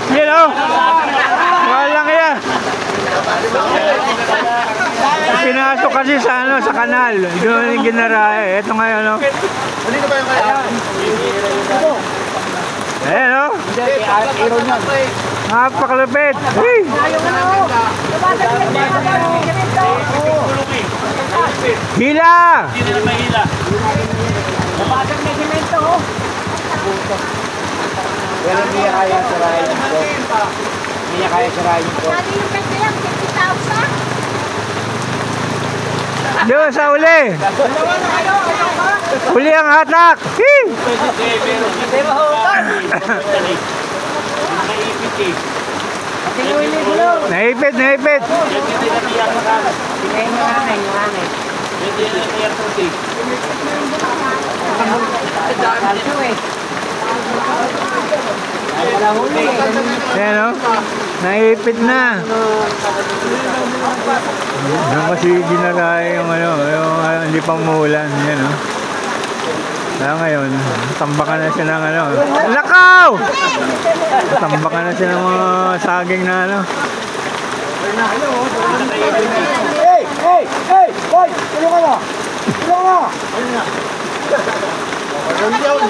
You know? Walang yan. Pinasok kasi sa ano, sa kanal. Doon yung ginarahe. Ito ngayon, no? Ayan, no? Napakalapit. Hey! Hila! Hindi na mahila. Napasag may simento, oh. Pero hindi niya kaya sirahin yung boat. Hindi niya kaya sirahin yung boat. Sabi yung pwede lang, 50,000. Doon sa uli. Uli ang hatak. Hee! Hindi mahutan. Nakaipit eh. Naipit, naipit. Hindi na tiyak makakas. Yung hangin. Hindi na tiyak puti. Ayan, no? Naipit na. Ano kasi ginagaya yung ano, hindi pang muulan. Yan, no? Kaya ngayon, tambakan na siya ng ano. Lakaw! Tambakan na siya ng mga saging na ano. Hey! Hey! Hey! Boy! Tulungan mo! Tulungan mo!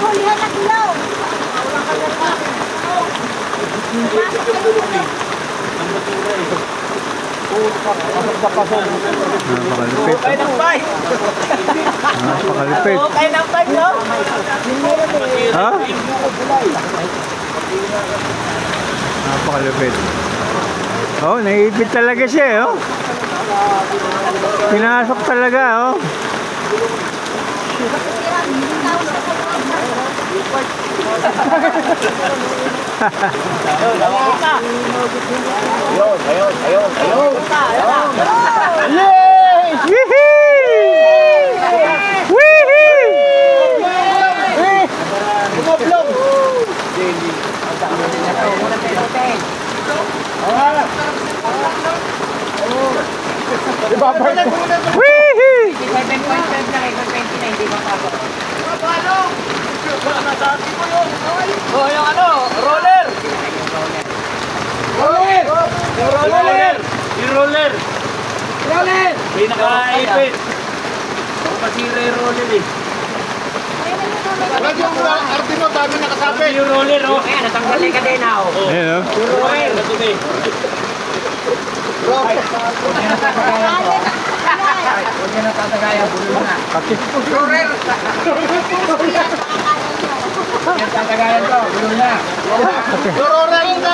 Hulihan na ilaw. Napakalupit. Napakalupit. Kayo ng bag, no? Ha? Napakalupit. Oh, naipit talaga siya, oh. Pinasok talaga, oh. Ayun! Yay! Wee-hee! Wee-hee! Bumoblog! Wee-hee! 7.5 na kayo, 29, di ba pasok? Oh, yung ano, roller! Roller! Roller! Yung roller! Roller! Hindi nakaipit. Masira yung roller eh. Wala yung Artino, dami nakasapit. Yung roller, oh. Ayan, natanggal na yung kadena, oh. Ayan, oh. Yung roller, natumi. Huwag niya natatagaya, bulo na. Roller! Yung tatagayan to, bulo na. Roller na!